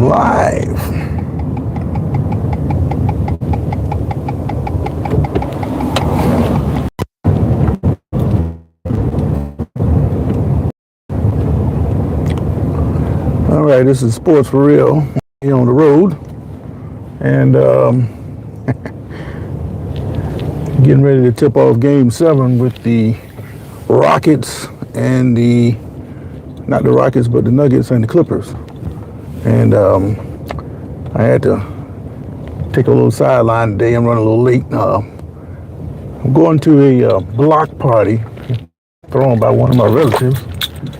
live. All right, this is Sports for Real here on the road, and getting ready to tip off Game 7 with the Rockets and not the Rockets, but the Nuggets and the Clippers. And I had to take a little sideline today. I'm running a little late. I'm going to a block party thrown by one of my relatives.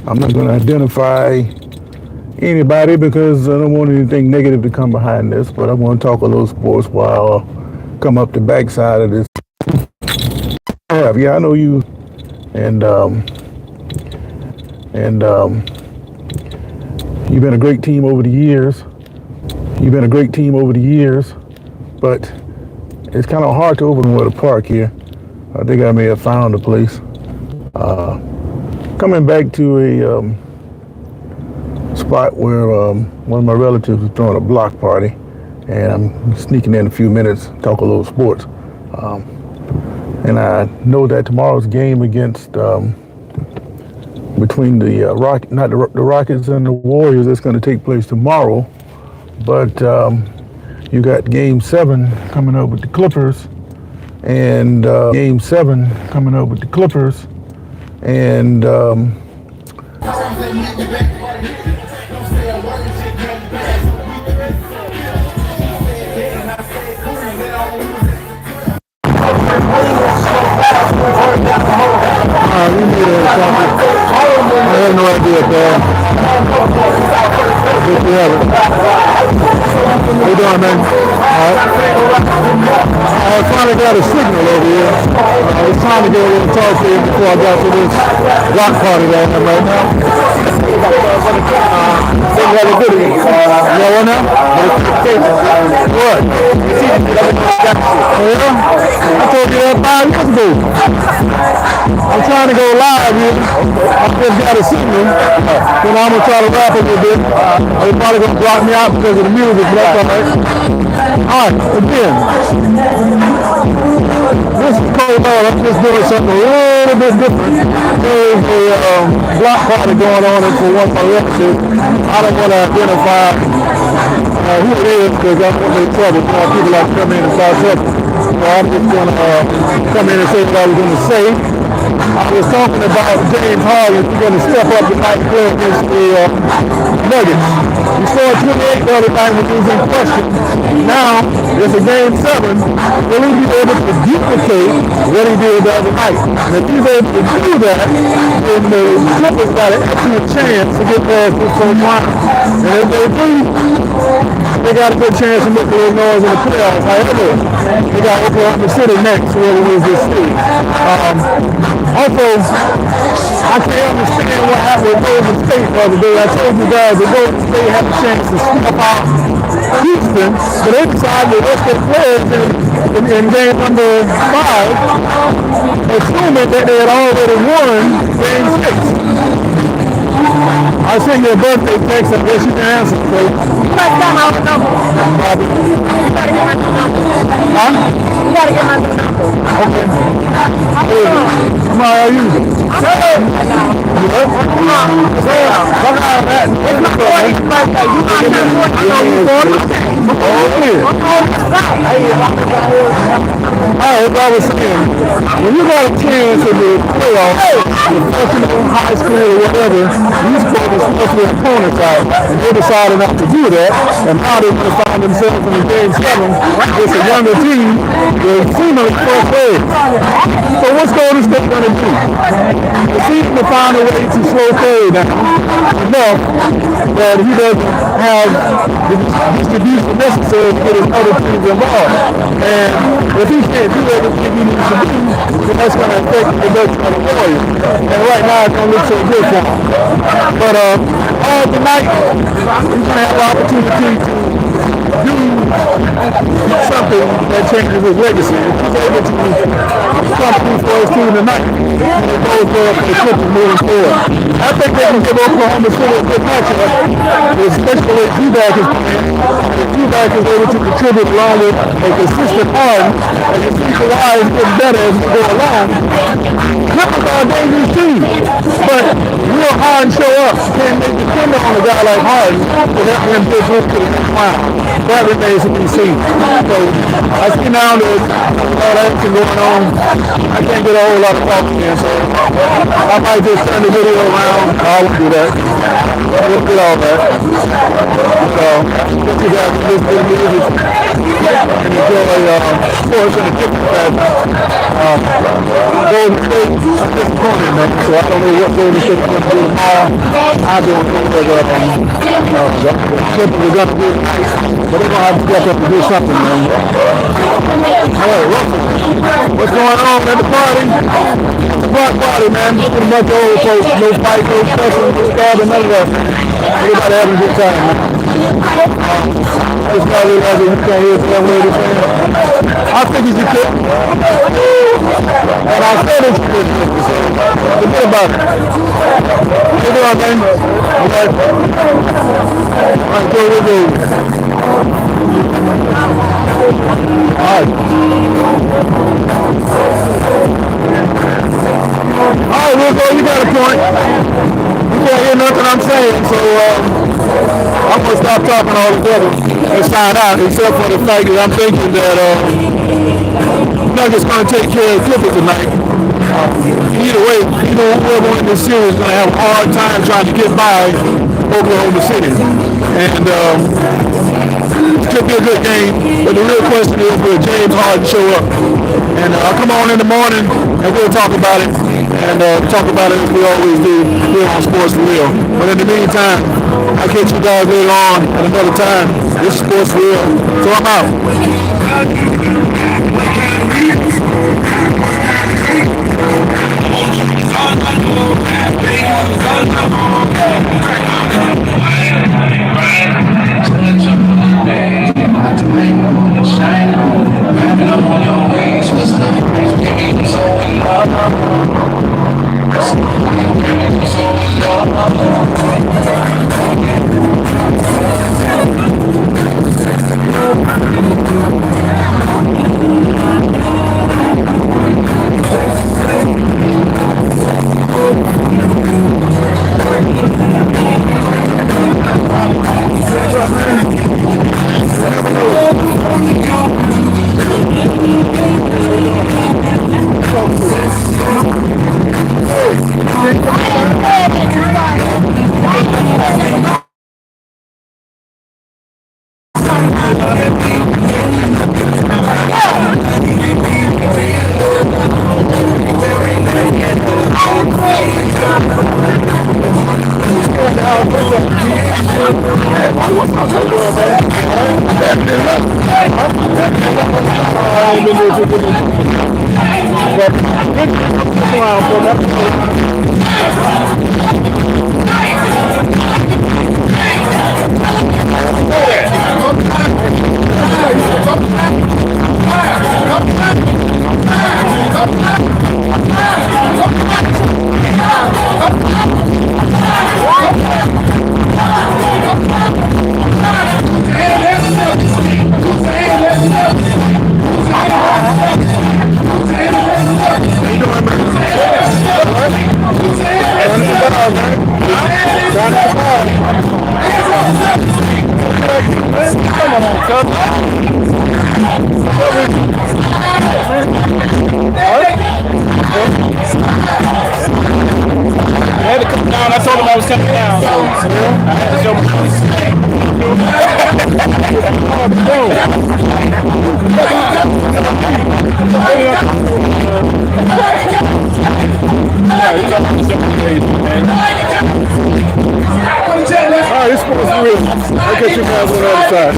I'm not going to identify anybody because I don't want anything negative to come behind this, but I want to talk a little sports while I come up the backside of this. Yeah, I know you, and you've been a great team over the years. But it's kind of hard to open with a park here. I think I may have found a place. Coming back to a spot where one of my relatives was throwing a block party, and I'm sneaking in a few minutes, talk a little sports. And I know that tomorrow's game against between the Rockets and the Warriors is going to take place tomorrow, but you got Game 7 coming up with the Clippers, and I have no idea if you have it. How you doing, man? I finally got a signal over here. I was trying to get a little talk to you before I got to this block party that I'm right now. What now? What? I told you that 5 years ago. I'm trying to go live here. I just got a signal. Then I'm going to try to rap a little bit. They're probably going to block me out because of the music, but that's all right. All right, again. This is cold out. I'm just doing something a little bit different. There's a block party going on for one of my relatives. I don't want to identify who it is because I don't want any trouble. People like to come in and start trouble. So I'm just going to come in and say what I was going to say. I was talking about James Harden. He's going to step up tonight and play against the Nuggets. He scored 28 the other night, which was in question. Now, there's a Game 7. Will he be able to duplicate what he did the other night? And if he's able to do that, then the Clippers got an excellent chance to get past this first round. And if they do, they got a good chance to make a little noise in the playoffs. However, they got Oklahoma City next, whoever wins this league. Also, I can't understand what happened with Golden State the other day. I told you guys that Golden State had a chance to sweep out Houston, but they decided to rest their players in game number 5, assuming that they had already won game 6. I sent you a birthday text. I guess you can answer, please. You gotta get my number. Huh? You gotta get my number. Okay. How are you? I'm good. You good? Come on, man. It's my 40th birthday. You might have 40. I know you 40. Okay. As I was saying, when you got a chance in the playoffs, professional, high school, or whatever, you supposed to snuff your opponents out, and they decided not to do that, and now they're going to find themselves in the Game 7 against a younger team with seemingly first grade. So what's Golden State going to do? They seem to find a way to slow Curry down enough that he doesn't have the distribution necessary to get his other teams involved. And if he can't do everything he needs to do, then that's going to affect the production of the Warriors. And right now it's going to look so good for him. But all tonight, he's going to have the opportunity to do something that changes his legacy. If he's able to come through for his team tonight, and it goes well for the Clippers moving forward. I think they can give Oklahoma City a good matchup, especially if D-Back is playing. If D-Back is able to contribute along with a consistent Harden, and you see Kawhi is getting better as we go along, Clippers are a dangerous team. But will Harden show up? Can they depend on a guy like Harden to help him get through to the next round? That remains to be seen. So I see now there's all that action going on. I can't get a whole lot of talking in, so I might just turn the video around. I won't do that. We'll get all that. So thank you guys for listening to the music and enjoy sports and the Clippers fashion. Golden State, I'm disappointed, man. So I don't know what Golden State is going to do tomorrow. I don't know whether the Clippers are going to do tonight, but they're going to have to step up and do something, man. All right, Russell, what's going on at the party? It's a block party, man. Just a bunch of old folks. No fight, no special, no starving, none of that. Everybody having a good time, man. Just got a little other, you can't hear some lady saying, I think you could. And I said it, forget about it. What you doing, man? Okay. All right, go with you. All right, Rico, you got a point. You can't hear nothing I'm saying, so I'm going to stop talking altogether and sign out, except for the fact that I'm thinking that Nuggets going to take care of Clippers tonight. Either way, whoever wins this series is going to have a hard time trying to get by Oklahoma City. And it could be a good game, but the real question is, will James Harden show up? And I'll come on in the morning and we'll talk about it. And talk about it as we always do here on Sports for Real. But in the meantime, I'll catch you guys later on at another time. This is Sports for Real. So I'm out. All right, it's Sports for Real. I'll catch you guys on the other side.